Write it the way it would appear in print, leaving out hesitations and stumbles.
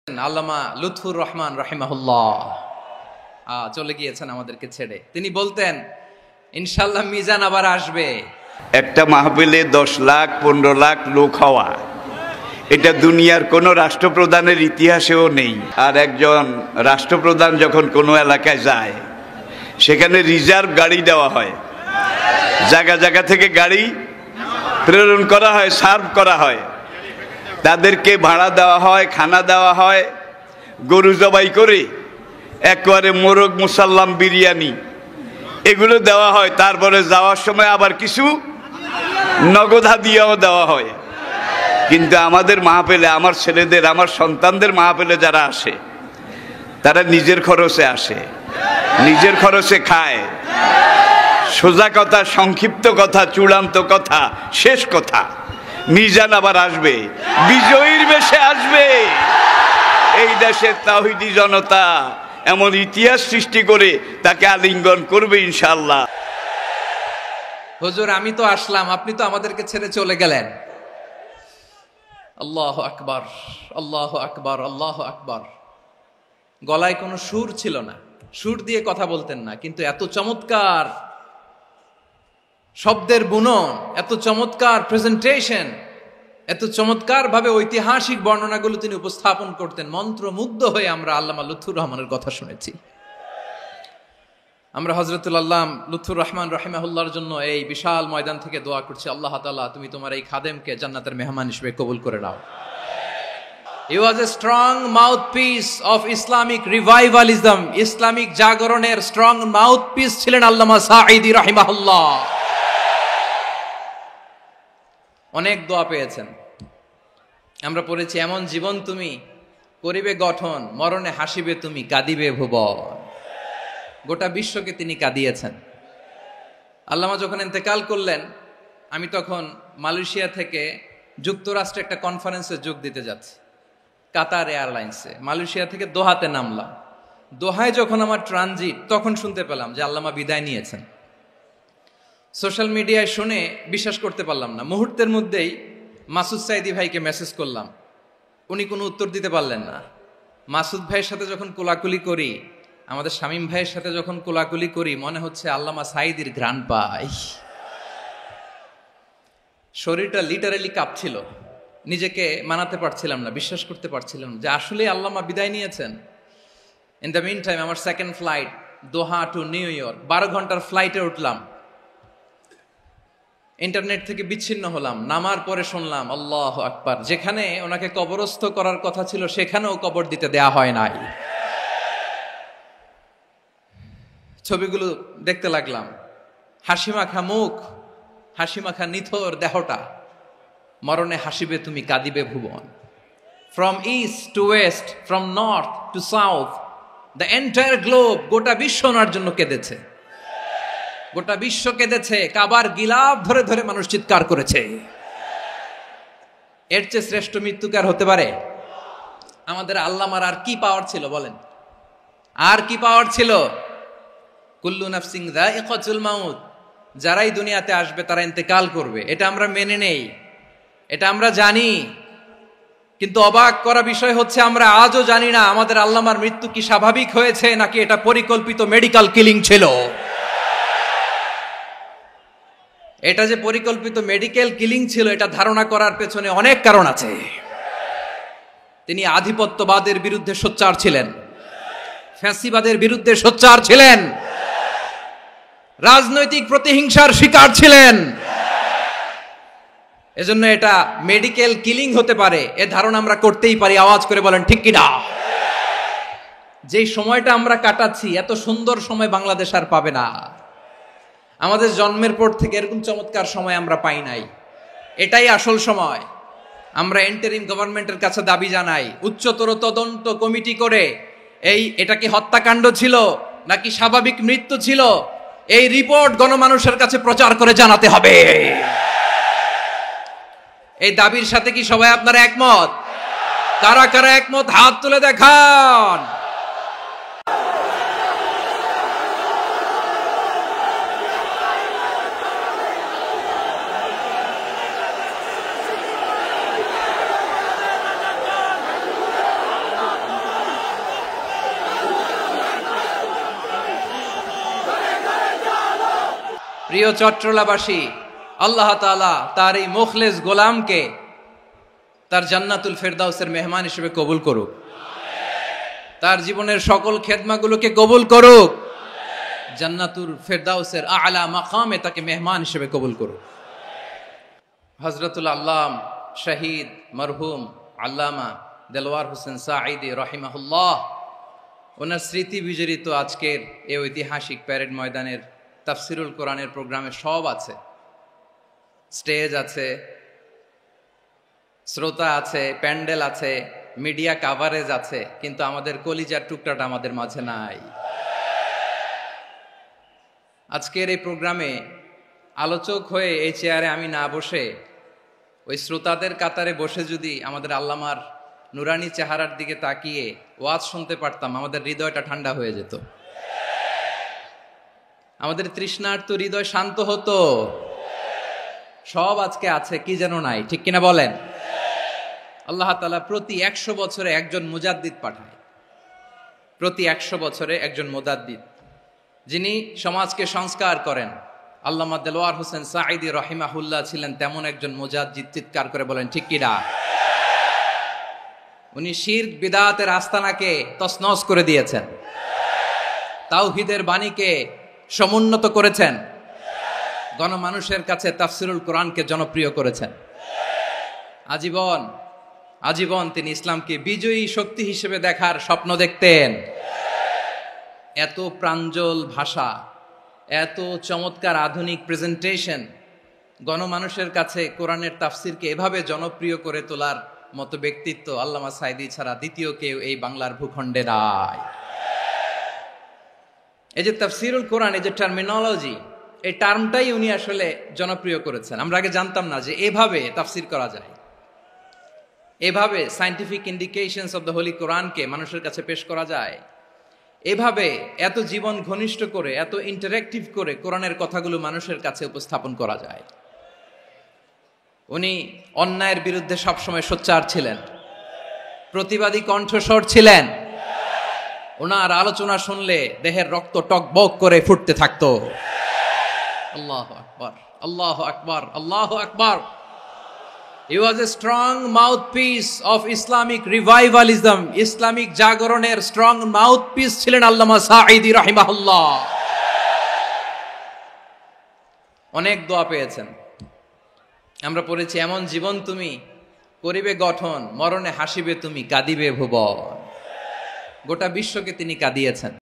আল্লামা লুৎফুর রহমান রাহিমাহুল্লাহ চলে গিয়েছেন আমাদেরকে ছেড়ে। তিনি বলতেন, ইনশাআল্লাহ মিজান আবার আসবে। একটা মাহফিলে 10 লাখ 15 লাখ লোক হওয়া, এটা দুনিয়ার কোনো রাষ্ট্রপ্রধানের ইতিহাসেও নেই। আর একজন রাষ্ট্রপ্রধান যখন কোনো এলাকায় যায়, সেখানে রিজার্ভ গাড়ি দেওয়া হয়, জায়গা জায়গা থেকে গাড়ি প্রেরণ করা হয়, সার্ভ করা হয়, তাদেরকে ভাড়া দেওয়া হয়, খানা দেওয়া হয়, গরু জবাই করে একবারে মোরগ মুসাল্লাম বিরিয়ানি এগুলো দেওয়া হয়। তারপরে যাওয়ার সময় আবার কিছু নগদ হাদিয়াও দেওয়া হয়। কিন্তু আমাদের মাহফিলে, আমার ছেলেদের, আমার সন্তানদের মাহফিলে যারা আসে, তারা নিজের খরচে আসে, নিজের খরচে খায়। সোজা কথা, সংক্ষিপ্ত কথা, চূড়ান্ত কথা, শেষ কথা, মিজান আবার আসবে, বিজয়ীর বেশে আসবে। এই দেশের তাওহীদি জনতা এমন ইতিহাস সৃষ্টি করে তাকে আলিঙ্গন করবে ইনশাআল্লাহ। হুজুর, আমি তো আসলাম, আপনি তো আমাদেরকে ছেড়ে চলে গেলেন। আল্লাহু আকবার, আল্লাহু আকবার, আল্লাহু আকবার। গলায় কোনো সুর ছিল না, সুর দিয়ে কথা বলতেন না, কিন্তু এত চমৎকার শব্দের বুনন, এত চমৎকার প্রেজেন্টেশন, এত চমৎকার ভাবে ঐতিহাসিক বর্ণনাগুলো তিনি উপস্থাপন করতেন। মন্ত্রমুগ্ধ হয়ে আমরা আল্লামা লুৎফুর রহমানের কথা শুনেছি। আমরা হযরতুল আল্লাম লুৎফুর রহমান রাহিমাহুল্লাহর জন্য এই বিশাল ময়দান থেকে দোয়া করছি, আল্লাহ তাআলা তুমি তোমার এই খাদেমকে জান্নাতের মেহমান হিসেবে কবুল করে নাও। He was a strong mouthpiece of Islamic revivalism. Islamic জাগরণের স্ট্রং মাউথপিস ছিলেন আল্লামা সাঈদী রাহিমাহুল্লাহ। অনেক দোয়া পেয়েছেন, আমরা পড়েছি, এমন জীবন তুমি করিবে গঠন, মরণে হাসিবে তুমি, কাঁদিবে ভুবন। গোটা বিশ্বকে তিনি কাঁদিয়েছেন। আল্লামা যখন ইন্তেকাল করলেন, আমি তখন মালয়েশিয়া থেকে যুক্তরাষ্ট্রে একটা কনফারেন্সে যোগ দিতে যাচ্ছি, কাতার এয়ারলাইন্সে। মালয়েশিয়া থেকে দোহাতে নামলাম। দোহায় যখন আমার ট্রানজিট, তখন শুনতে পেলাম যে আল্লামা বিদায় নিয়েছেন। সোশ্যাল মিডিয়ায় শুনে বিশ্বাস করতে পারলাম না। মুহূর্তের মধ্যেই মাসুদ সাইদি ভাইকে মেসেজ করলাম, উনি কোনো উত্তর দিতে পারলেন না। মাসুদ ভাইয়ের সাথে যখন কোলাকুলি করি, আমাদের শামীম ভাইয়ের সাথে যখন কোলাকুলি করি, মনে হচ্ছে আল্লামা সাইদির ঘ্রাণ পাই। শরীরটা লিটারালি কাঁপছিল, নিজেকে মানাতে পারছিলাম না, বিশ্বাস করতে পারছিলাম যে আসলে আল্লামা বিদায় নিয়েছেন। ইন দ্য মিন টাইম আমার সেকেন্ড ফ্লাইট, দোহা টু নিউ ইয়র্ক, 12 ঘন্টার ফ্লাইটে উঠলাম। ইন্টারনেট থেকে বিচ্ছিন্ন হলাম। নামার পরে শুনলাম আল্লাহু আকবার, যেখানে ওনাকে কবরস্থ করার কথা ছিল সেখানেও কবর দিতে দেয়া হয় নাই। ছবিগুলো দেখতে লাগলাম, হাসিমাখা মুখ, হাসিমাখা নিথর দেহটা, মরণে হাসিবে তুমি, কাঁদিবে ভুবন। From east to west, from north to south, the entire globe, গোটা বিশ্ব ওনার জন্য কেঁদেছে, গোটা বিশ্ব কেঁদেছে। কাবার গিলাফ ধরে ধরে মানুষ চিৎকার করেছে। এর চেয়ে শ্রেষ্ঠ মৃত্যুকার হতে পারে? আমাদের আল্লামার আর কি পাওয়ার ছিল বলেন? আর কি পাওয়ার ছিল? কুল্লু নাফসিন যায়িকাতুল মাউত, যারাই দুনিয়াতে আসবে তারা ইন্তেকাল করবে, এটা আমরা মেনে নেই, এটা আমরা জানি। কিন্তু অবাক করা বিষয় হচ্ছে, আমরা আজও জানি না আমাদের আল্লামার মৃত্যু কি স্বাভাবিক হয়েছে নাকি এটা পরিকল্পিত মেডিকেল কিলিং ছিল। এটা যে পরিকল্পিত মেডিকেল কিলিং ছিল, এটা ধারণা করার পেছনে অনেক কারণ আছে। তিনি আধিপত্যবাদের বিরুদ্ধে সোচ্চার ছিলেন, ফ্যাসিবাদের বিরুদ্ধে সোচ্চার ছিলেন, রাজনৈতিক প্রতিহিংসার শিকার ছিলেন। এজন্য এটা মেডিকেল কিলিং হতে পারে এ ধারণা আমরা করতেই পারি। আওয়াজ করে বলেন ঠিক কিনা? যেই সময়টা আমরা কাটাচ্ছি, এত সুন্দর সময় বাংলাদেশ আর পাবে না। আমাদের জন্মের পর থেকে এরকম চমৎকার সময় আমরা পাই নাই। এটাই আসল সময়। আমরা ইন্টারিম গভর্নমেন্টের কাছে দাবি জানাই, উচ্চতর তদন্ত কমিটি করে এটা কি হত্যাকাণ্ড ছিল নাকি স্বাভাবিক মৃত্যু ছিল, এই রিপোর্ট গণমানুষের কাছে প্রচার করে জানাতে হবে। এই দাবির সাথে কি সবাই আপনারা একমত? কারা কারা একমত হাত তুলে দেখান। প্রিয় চট্টলাবাসী, আল্লাহ তাআলা তার এই মুখলেস গোলামকে তার জান্নাতুল ফেরদাউসের মেহমান হিসেবে কবুল করুক, তার জীবনের সকল খেদমাগুলোকে কবুল করুক, জান্নাতুল ফেরদাউসের আলা মাকামে তাকে মেহমান হিসেবে কবুল করুক। হযরতুল আল্লাম শহীদ মরহুম আল্লামা দেলওয়ার হোসেন সাঈদী রাহিমাহুল্লাহ, ওনার স্মৃতি বিজড়িত আজকের এই ঐতিহাসিক প্যারেড ময়দানের তাফসিরুল কোরআনের প্রোগ্রামে সব আছে, স্টেজ আছে, শ্রোতা আছে, প্যান্ডেল আছে, মিডিয়া কাভারেজ আছে, কিন্তু আমাদের কলিজার টুকরাটা আমাদের মাঝে নাই। আজকের এই প্রোগ্রামে আলোচক হয়ে এই চেয়ারে আমি না বসে ওই শ্রোতাদের কাতারে বসে যদি আমাদের আল্লামার নুরানি চেহারার দিকে তাকিয়ে ওয়াজ শুনতে পারতাম, আমাদের হৃদয়টা ঠান্ডা হয়ে যেত, আমাদের তৃষ্ণার্ত হৃদয় শান্ত হতো। সব আজকে আছে, কি যেন নাই, ঠিক কিনা বলেন? আল্লাহ তাআলা প্রতি 100 বছরে একজন মুজাদ্দিদ পাঠায়, প্রতি 100 বছরে একজন মুজাদ্দিদ, যিনি সমাজকে সংস্কার করেন। আল্লামা দেলওয়ার হোসেন সাঈদী রাহিমাহুল্লাহ ছিলেন তেমন একজন মুজাদ্দিদ। চিৎকার করে বলেন ঠিক কিনা? উনি শিরক বিদআতের আস্তানাকে তছনছ করে দিয়েছেন, তাওহীদের বাণীকে সমুন্নত করেছেন, গণমানুষের কাছে তাফসিরুল কোরআনকে জনপ্রিয় করেছেন। আজীবন তিনি ইসলামকে বিজয়ী শক্তি হিসেবে দেখার স্বপ্ন দেখতেন। এত প্রাঞ্জল ভাষা, এত চমৎকার আধুনিক প্রেজেন্টেশন, গণমানুষের কাছে কোরআনের তাফসিরকে এভাবে জনপ্রিয় করে তোলার মতো ব্যক্তিত্ব আল্লামা সাঈদী ছাড়া দ্বিতীয় কেউ এই বাংলার ভূখণ্ডে নাই। এই যে তাফসিরুল কোরআন, এই যে টার্মিনোলজি, এই টার্মটাই উনি আসলে জনপ্রিয় করেছেন। আমরা আগে জানতাম না যে এভাবে তাফসির করা যায়, এভাবে scientific indications of the Holi কোরআনকে মানুষের কাছে পেশ করা যায়, এভাবে এত জীবন ঘনিষ্ঠ করে, এত ইন্টারেক্টিভ করে কোরআনের কথাগুলো মানুষের কাছে উপস্থাপন করা যায়। উনি অন্যায়ের বিরুদ্ধে সবসময় সোচ্চার ছিলেন, প্রতিবাদী কণ্ঠস্বর ছিলেন। ওনার আলোচনা শুনলে দেহের রক্ত টকবক করে ফুটতে থাকতো। আল্লাহু আকবার, আল্লাহু আকবার, আল্লাহু আকবার। He was a strong mouthpiece of Islamic revivalism. Islamic জাগরণের স্ট্রং মাউথপিস ছিলেন আল্লামা সাঈদী রাহিমাহুল্লাহ। অনেক দোয়া পেয়েছেন। আমরা পড়েছি, এমন জীবন তুমি করিবে গঠন, মরণে হাসিবে তুমি, কাঁদিবে ভুবন। গোটা বিশ্বকে তিনি কাঁদিয়েছেন।